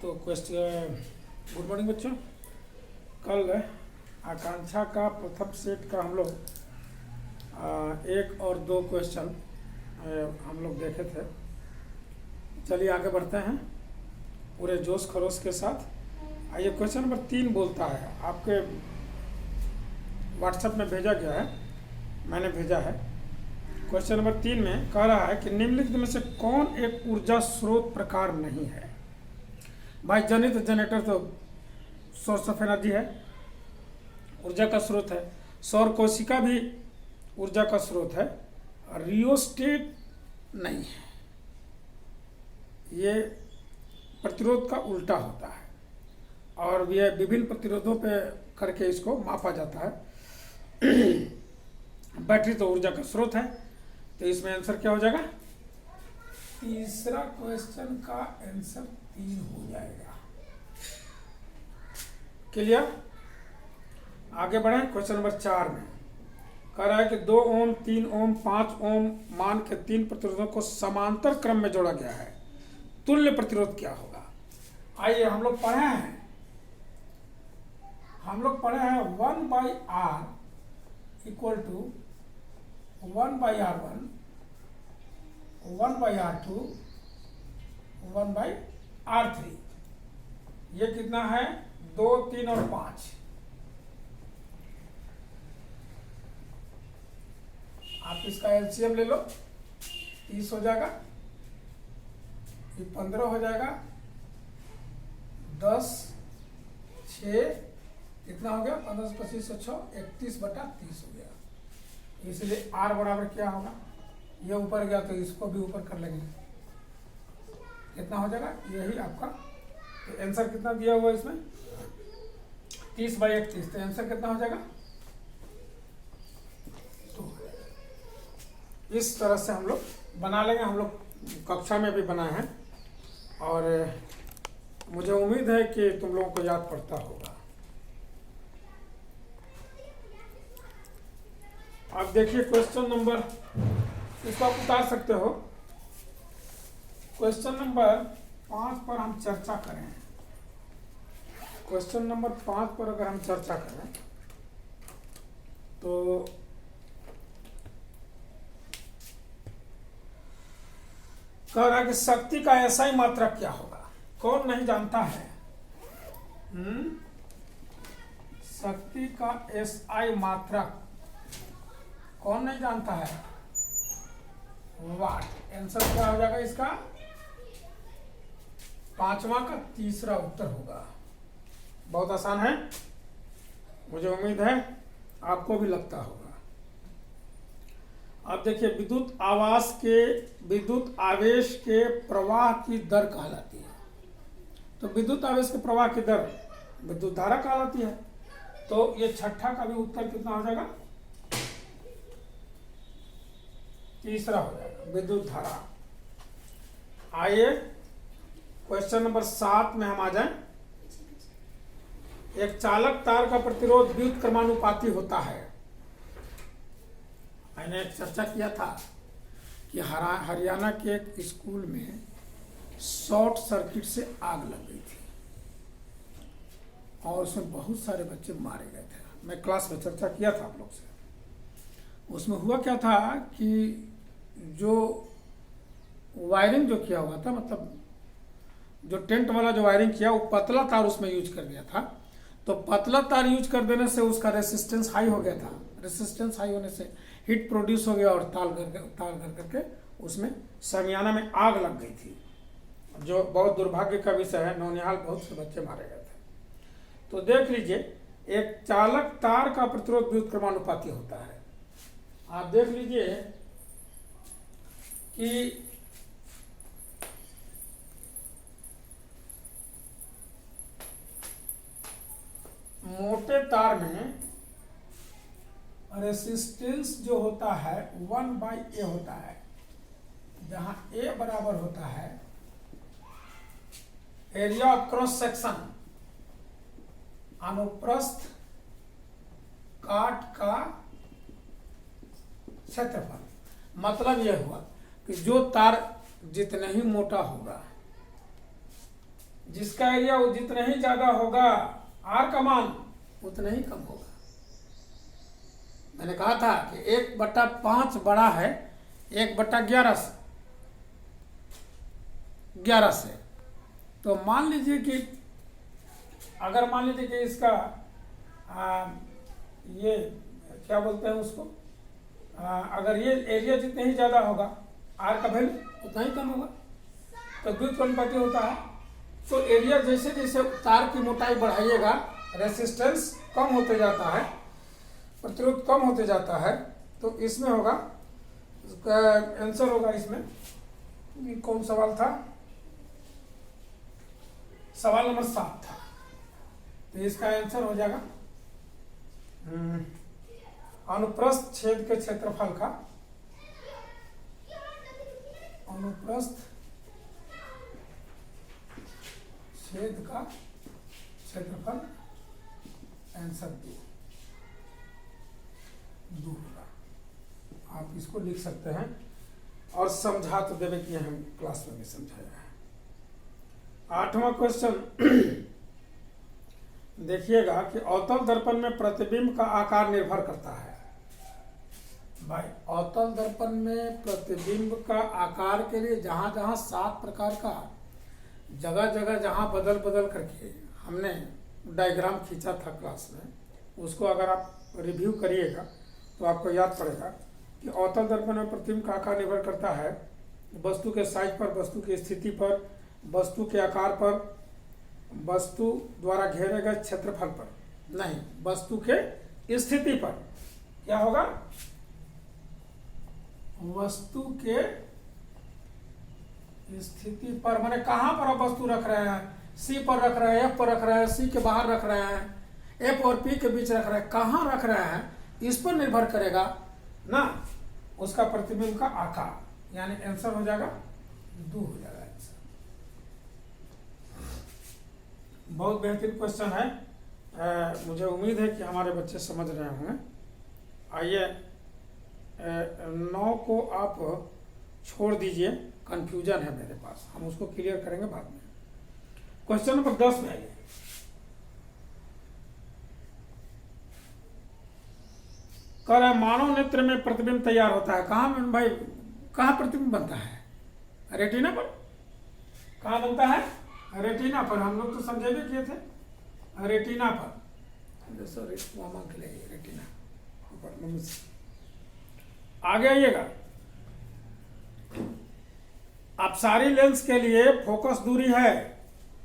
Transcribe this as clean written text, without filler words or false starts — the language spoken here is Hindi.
तो क्वेश्चन गुड मॉर्निंग बच्चों। कल आकांक्षा का प्रथम सेट का हम लोग 1 और 2 क्वेश्चन हम लोग देखे थे। चलिए आगे बढ़ते हैं पूरे जोश खरोश के साथ। आइए क्वेश्चन नंबर 3 बोलता है, आपके व्हाट्सएप में भेजा गया है, मैंने भेजा है। क्वेश्चन नंबर 3 में कह रहा है कि निम्नलिखित में से कौन एक ऊर्जा स्रोत प्रकार नहीं है। भाई जनित जनरेटर तो सोर्स ऑफ एनर्जी है, ऊर्जा का स्रोत है। सौर कोशिका भी ऊर्जा का स्रोत है। रियोस्टेट नहीं है, ये प्रतिरोध का उल्टा होता है और यह विभिन्न प्रतिरोधों पे करके इसको मापा जाता है। बैटरी तो ऊर्जा का स्रोत है, तो इसमें आंसर क्या हो जाएगा? तीसरा क्वेश्चन का आंसर 3 हो जाएगा। क्लियर? आगे बढ़े क्वेश्चन नंबर 4 में कह रहा है कि 2 ओम 3 ओम 5 ओम मान के 3 प्रतिरोधों को समांतर क्रम में जोड़ा गया है, तुल्य प्रतिरोध क्या होगा? आइए हम लोग पढ़े हैं 1/R equal to 1/R1 1/R2 1/R3। ये कितना है? 2 3 और 5। आप इसका एलसीएम ले लो, 30 हो जाएगा, ये 15 हो जाएगा, 10 6 कितना हो गया? 15 से 25 से 6 31/30 हो गया। इसलिए R बराबर क्या होगा? ये ऊपर गया तो इसको भी ऊपर कर लेंगे, कितना हो जाएगा? यही आपका तो आंसर कितना दिया हुआ है इसमें? 30/31। तो आंसर कितना हो जाएगा? तो इस तरह से हम लोग बना लेंगे। हम लोग कक्षा में भी बनाए हैं और मुझे उम्मीद है कि तुम लोगों को याद पड़ता होगा। आप देखिए क्वेश्चन नंबर, इसको आप उतार सकते हो। क्वेश्चन नंबर 5 पर हम चर्चा करें। क्वेश्चन नंबर 5 पर अगर हम चर्चा करें तो कह रहा है कि शक्ति का ऐसा ही मात्रक क्या होगा? कौन नहीं जानता है? शक्ति का एसआई मात्रक कौन नहीं जानता है? वाट। आंसर क्या हो जाएगा इसका? 5वां का तीसरा उत्तर होगा। बहुत आसान है, मुझे उम्मीद है आपको भी लगता होगा। अब देखिए विद्युत आवेश के प्रवाह की दर कहलाती है। तो विद्युत आवेश के प्रवाह की दर विद्युत धारा कहलाती है। तो ये छठा का भी उत्तर कितना हो जाएगा? तीसरा हो जाएगा, विद्युत धारा। आइए क्वेश्चन नंबर 7 में हम आ जाएं। एक चालक तार का प्रतिरोध व्युत्क्रमानुपाती होता है। मैंने एक चर्चा किया था कि हरियाणा के एक स्कूल में शॉर्ट सर्किट से आग लग गई थी और उसमें बहुत सारे बच्चे मारे गए थे। मैं क्लास में चर्चा किया था आप लोग से। उसमें हुआ क्या था कि जो वायरिंग जो किया हुआ था, मतलब जो टेंट वाला जो वायरिंग किया, वो पतला तार उसमें यूज कर दिया था। तो पतला तार यूज कर देने से उसका रेसिस्टेंस हाई हो गया था। रेसिस्टेंस हाई होने से हीट प्रोड्यूस हो गया और तार कर करके उसमें शामियाना में आग लग गई थी, जो बहुत दुर्भाग्य का विषय है। नौनिहाल बहुत से बच्चे मारे गए थे। तो देख लीजिए, एक चालक तार का प्रतिरोध व्युत्क्रमानुपाती होता है। आप देख लीजिए कि मोटे तार में रेसिस्टेंस जो होता है 1/A होता है, जहां A बराबर होता है एरिया ऑफ क्रॉस सेक्शन, अनुप्रस्थ काट का क्षेत्रफल। मतलब यह हुआ कि जो तार जितना ही मोटा होगा, जिसका एरिया जितना ही ज्यादा होगा आर का मान उतना ही कम होगा। मैंने कहा था कि 1/5 बड़ा है 1/11 से। तो मान लीजिए कि अगर मान लीजिए कि इसका ये क्या बोलते हैं उसको, अगर ये एरिया जितने ही ज्यादा होगा आर का वैल्यू उतना ही कम होगा। तो द्वित्वनुपाती होता है। तो एरिया जैसे जैसे तार की मोटाई बढ़ाइएगा रेसिस्टेंस कम होते जाता है, प्रतिरोध कम होते जाता है। तो इसमें होगा, इसका आंसर होगा इसमें, कौन सवाल था, सवाल नंबर 7 था। तो इसका आंसर हो जाएगा अनुप्रस्थ छेद के क्षेत्रफल का, अनुप्रस्थ छेद का क्षेत्रफल आंसर 2 होगा। आप इसको लिख सकते हैं और समझा तो देवे कि हम क्लास में भी समझाया है। 8वां क्वेश्चन देखिएगा कि अवतल दर्पण में प्रतिबिंब का आकार निर्भर करता है। भाई अवतल दर्पण में प्रतिबिंब का आकार के लिए जहां जहां 7 प्रकार का जगह जगह जहां बदल बदल करके हमने डायग्राम खींचा था क्लास में, उसको अगर आप रिव्यू करिएगा तो आपको याद पड़ेगा कि अवतल दर्पण में प्रतिबिंब का आकार निर्भर करता है वस्तु के साइज पर, वस्तु की स्थिति पर, वस्तु के आकार पर, वस्तु द्वारा घेरे गए क्षेत्रफल पर, नहीं वस्तु के स्थिति पर। क्या होगा, वस्तु के स्थिति पर, माने कहां पर आप वस्तु रख रहे हैं, सी पर रख रहे हैं, एफ पर रख रहे हैं, सी के बाहर रख रहे हैं, एफ और पी के बीच रख रहे हैं, कहां रख रहे हैं इस पर निर्भर करेगा ना उसका प्रतिबिंब का आकार। यानी आंसर हो जाएगा 2 हो जाएगा आंसर। बहुत बेहतरीन क्वेश्चन है। मुझे उम्मीद है कि हमारे बच्चे समझ रहे होंगे। आइए 9 को आप छोड़ दीजिए, कंफ्यूजन है मेरे पास, हम उसको क्लियर करेंगे बाद में। क्वेश्चन नंबर 10 में आइए। कह रहा है मानव नेत्र में प्रतिबिंब तैयार होता है कहाँ में भाई, कहाँ प्रतिबिंब बनता है, रेटिना पर। कहाँ बनता है, रेटिना पर। हम लोग तो समझे भी किए थे रेटिना पर। सॉरी मामा के लिए रेटिना ऊपर। आगे आइएगा, अपसारी लेंस के लिए फोकस दूरी है